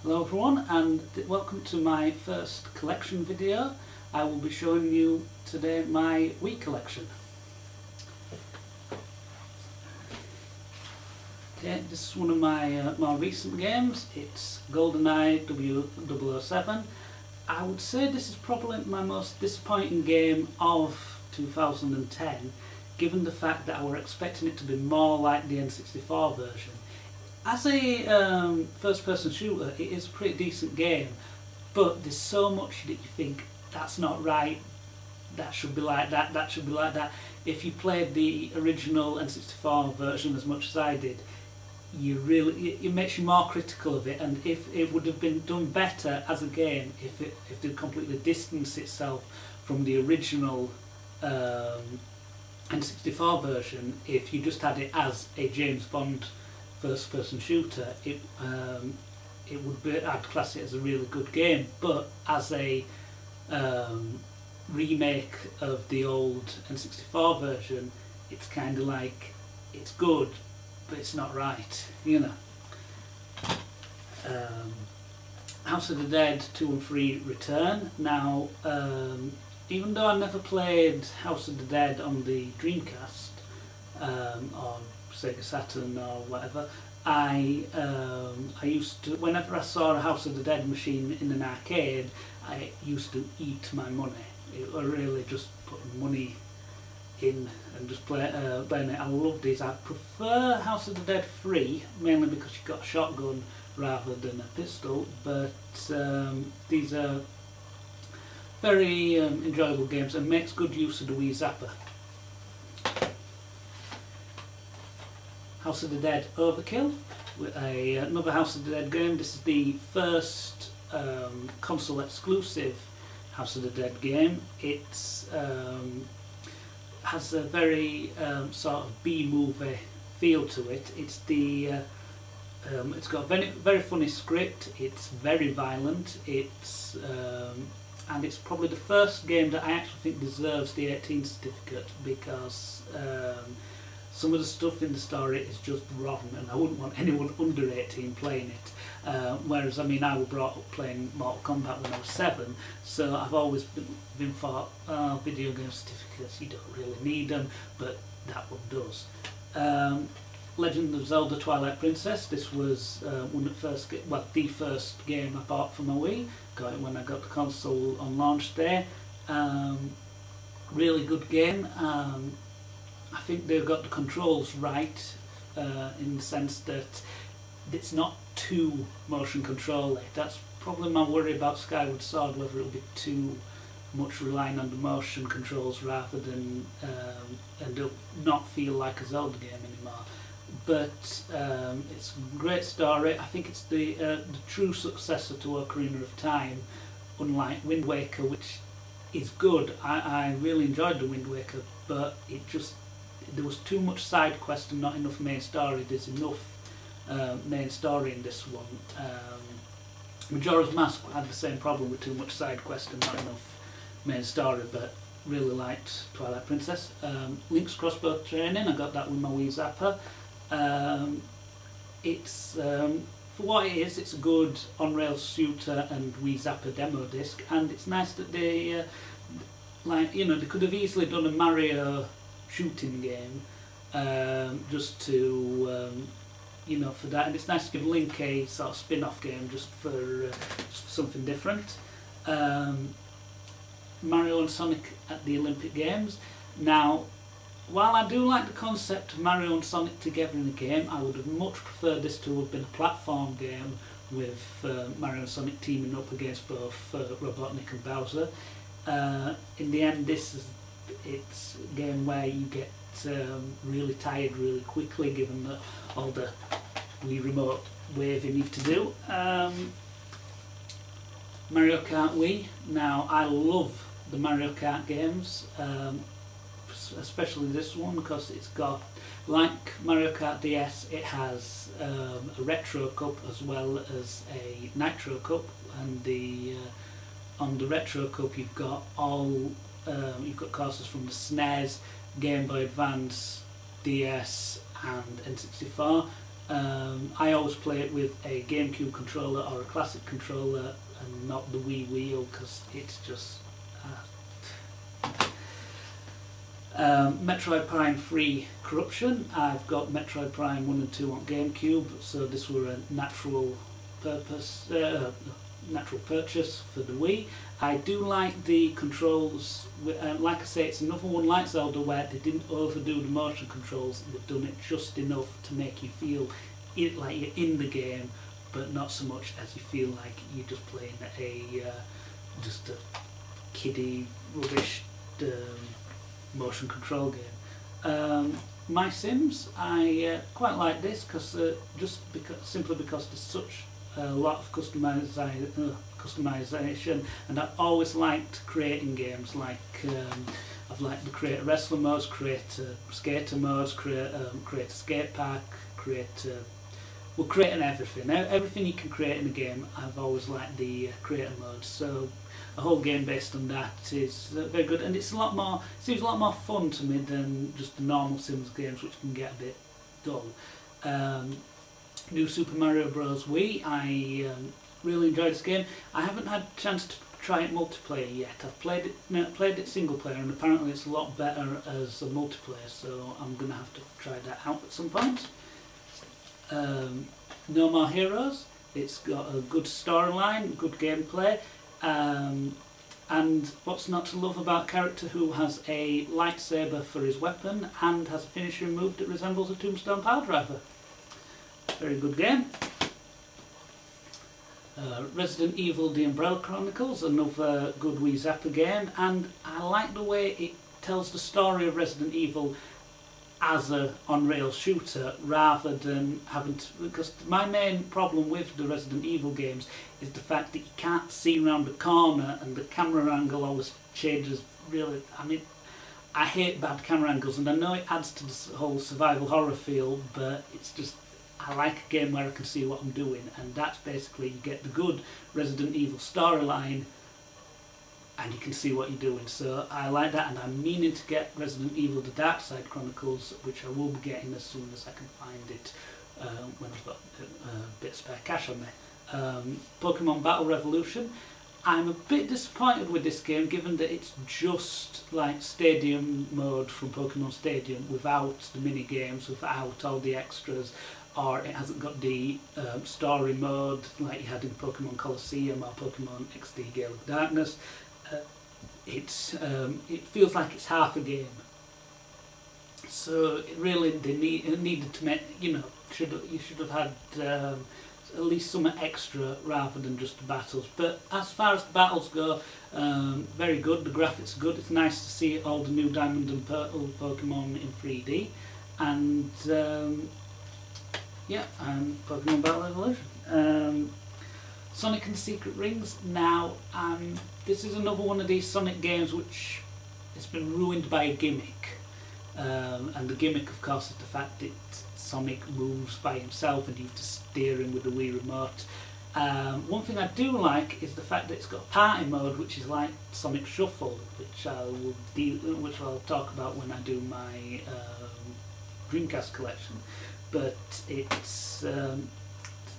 Hello everyone, and welcome to my first collection video. I will be showing you today my Wii collection. Okay, this is one of my more recent games. It's GoldenEye 007. I would say this is probably my most disappointing game of 2010, given the fact that I were expecting it to be more like the N64 version. As a first-person shooter, it is a pretty decent game, but there's so much that you think, that's not right, that should be like that, that should be like that. If you played the original N64 version as much as I did, it makes you more critical of it, and if it would have been done better as a game, if it completely distanced itself from the original N64 version, if you just had it as a James Bond first-person shooter, it would be, I'd class it as a really good game. But as a remake of the old N64 version, it's kind of like, it's good, but it's not right, you know. House of the Dead 2 and 3 return. Now, even though I never played House of the Dead on the Dreamcast, or Sega Saturn or whatever, I used to, whenever I saw a House of the Dead machine in an arcade, I used to eat my money. It was really just putting money in and just playing it. I love these. I prefer House of the Dead 3, mainly because you've got a shotgun rather than a pistol, but these are very enjoyable games and makes good use of the Wii Zapper. House of the Dead Overkill, with another House of the Dead game. This is the first console exclusive House of the Dead game. It has a very sort of B-movie feel to it. It's got a very funny script. It's very violent. And it's probably the first game that I actually think deserves the 18 certificate, because some of the stuff in the story is just wrong, and I wouldn't want anyone under 18 playing it. Whereas, I mean, I was brought up playing Mortal Kombat when I was 7, so I've always been thought, video game certificates, you don't really need them, but that one does. Legend of Zelda Twilight Princess. This was the first game I bought for my Wii. Got it when I got the console on launch day. Really good game. I think they've got the controls right, in the sense that it's not too motion control-y. That's probably my worry about Skyward Sword, whether it'll be too much relying on the motion controls rather than and it'll not feel like a Zelda game anymore. But it's a great story. I think it's the true successor to Ocarina of Time, unlike Wind Waker, which is good. I really enjoyed the Wind Waker, but there was too much side quest and not enough main story. There's enough main story in this one. Majora's Mask had the same problem with too much side quest and not enough main story, but really liked Twilight Princess. Link's Crossbow Training, I got that with my Wii Zapper. It's for what it is, it's a good on-rail shooter and Wii Zapper demo disc, and it's nice that they they could have easily done a Mario shooting game just to for that, and it's nice to give Link a sort of spin-off game just for something different. Mario and Sonic at the Olympic Games. Now, while I do like the concept of Mario and Sonic together in a game, I would have much preferred this to have been a platform game with Mario and Sonic teaming up against both Robotnik and Bowser. In the end, it's a game where you get really tired really quickly, given all the Wii Remote waving you have to do. Mario Kart Wii. Now, I love the Mario Kart games, especially this one, because it's got, like Mario Kart DS, it has a Retro Cup as well as a Nitro Cup, and on the Retro Cup you've got you've got courses from the SNES, Game Boy Advance, DS and N64. I always play it with a GameCube controller or a classic controller and not the Wii wheel because it's just... Metroid Prime 3 Corruption. I've got Metroid Prime 1 and 2 on GameCube, so this were a natural purchase for the Wii. I do like the controls, like I say, it's another one like Zelda where they didn't overdo the motion controls, they've done it just enough to make you feel like you're in the game, but not so much as you feel like you're just playing just a kiddie, rubbish motion control game. My Sims, I quite like this simply because there's such a lot of customization, and I've always liked creating games. Like I've liked to create wrestler modes, create skater modes, create a skate park, creating everything. Everything you can create in a game, I've always liked the creator mode. So a whole game based on that is very good, and seems a lot more fun to me than just the normal Sims games, which can get a bit dull. New Super Mario Bros. Wii, I really enjoyed this game. I haven't had a chance to try it multiplayer yet. I've played it single player, and apparently it's a lot better as a multiplayer, so I'm going to have to try that out at some point. No More Heroes, it's got a good storyline, good gameplay, and what's not to love about a character who has a lightsaber for his weapon and has a finishing move that resembles a Tombstone Piledriver. Very good game. Resident Evil The Umbrella Chronicles, another good Wii Zapper game, and I like the way it tells the story of Resident Evil as a on-rail shooter rather than having to, because my main problem with the Resident Evil games is the fact that you can't see around the corner and the camera angle always changes. Really, I mean, I hate bad camera angles, and I know it adds to the whole survival horror feel, but it's just, I like a game where I can see what I'm doing, and that's basically, you get the good Resident Evil storyline and you can see what you're doing. So I like that, and I'm meaning to get Resident Evil The Dark Side Chronicles, which I will be getting as soon as I can find it, when I've got a bit of spare cash on me. Pokemon Battle Revolution, I'm a bit disappointed with this game, given that it's just like Stadium mode from Pokemon Stadium without the mini games, without all the extras, or it hasn't got the story mode like you had in Pokemon Colosseum or Pokemon XD Gale of Darkness. It feels like it's half a game. So it really, it needed to make, you should have had at least some extra rather than just the battles. But as far as the battles go, very good. The graphics are good. It's nice to see all the new Diamond and Pearl Pokemon in 3D, and and Pokemon Battle Revolution. Sonic and the Secret Rings. Now, this is another one of these Sonic games which has been ruined by a gimmick. And the gimmick, of course, is the fact that Sonic moves by himself and you have to steer him with the Wii remote. One thing I do like is the fact that it's got party mode, which is like Sonic Shuffle, which I'll talk about when I do my Dreamcast collection. But it's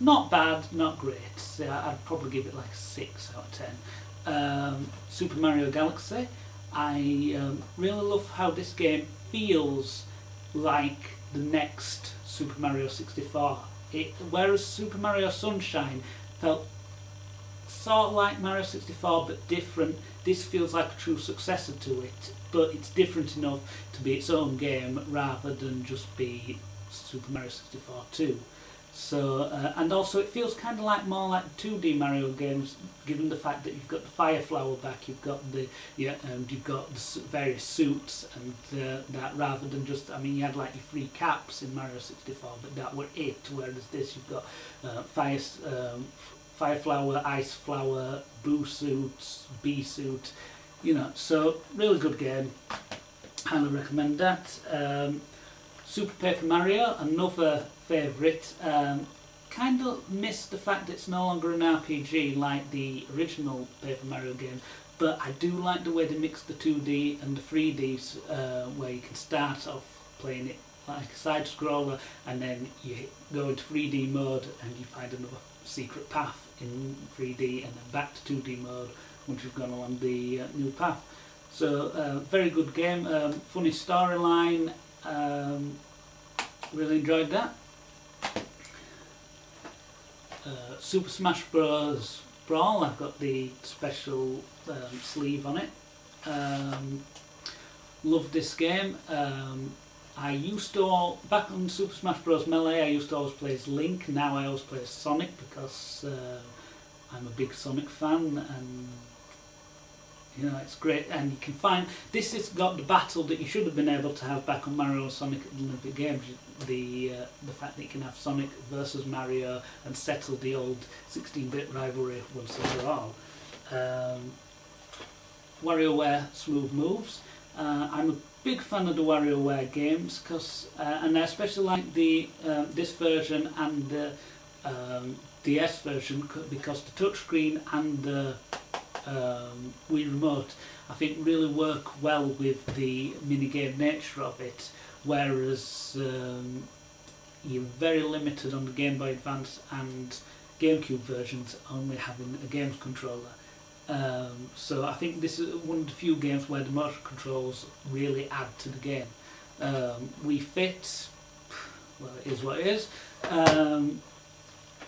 not bad, not great. I'd probably give it like a 6 out of 10. Super Mario Galaxy. I really love how this game feels like the next Super Mario 64. Whereas Super Mario Sunshine felt sort of like Mario 64 but different, this feels like a true successor to it, but it's different enough to be its own game rather than just be Super Mario 64 2. So, and also it feels kind of like more like 2D Mario games, given the fact that you've got the Fire Flower back, you've got the you've got the various suits, and that rather than just, I mean, you had like your 3 caps in Mario 64, but that were it. Whereas this, you've got Fire Flower, Ice Flower, Boo suits, Bee suit, So really good game. Highly recommend that. Super Paper Mario, another favourite. Kind of missed the fact that it's no longer an RPG like the original Paper Mario game, but I do like the way they mix the 2D and the 3Ds, where you can start off playing it like a side scroller, and then you go into 3D mode and you find another secret path in 3D, and then back to 2D mode once you've gone along the new path. So very good game, funny storyline, really enjoyed that. Super Smash Bros. Brawl, I've got the special sleeve on it. Love this game. I used to, back on Super Smash Bros. Melee, I used to always play as Link. Now I always play as Sonic because I'm a big Sonic fan, and you know, it's great. And you can find, this has got the battle that you should have been able to have back on Mario and Sonic Olympic Games, the fact that you can have Sonic versus Mario and settle the old 16-bit rivalry once and for all. WarioWare Smooth Moves. I'm a big fan of the WarioWare games, cause, and I especially like the this version and the DS version because the touchscreen and the Wii Remote, I think, really work well with the minigame nature of it, whereas you're very limited on the Game Boy Advance and GameCube versions only having a games controller. So I think this is one of the few games where the motion controls really add to the game. Wii Fit, well, it is what it is.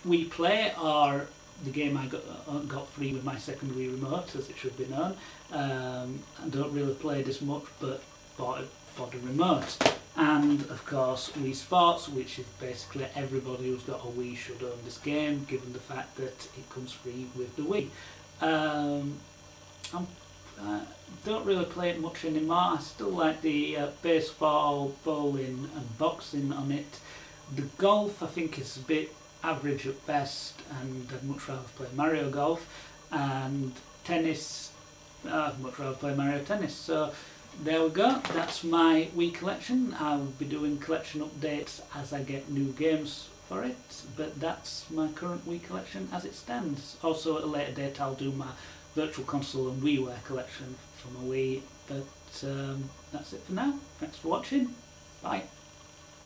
Wii Play are the game I got free with my second Wii Remote, as it should be known. I don't really play this much, but bought it for the remote. And of course Wii Sports, which is basically everybody who's got a Wii should own this game, given the fact that it comes free with the Wii. I don't really play it much anymore. I still like the baseball, bowling and boxing on it. The golf I think is a bit average at best, and I'd much rather play Mario Golf. And tennis, I'd much rather play Mario Tennis. So there we go, that's my Wii collection. I'll be doing collection updates as I get new games for it, but that's my current Wii collection as it stands. Also at a later date I'll do my Virtual Console and WiiWare collection from a Wii, but that's it for now. Thanks for watching, bye.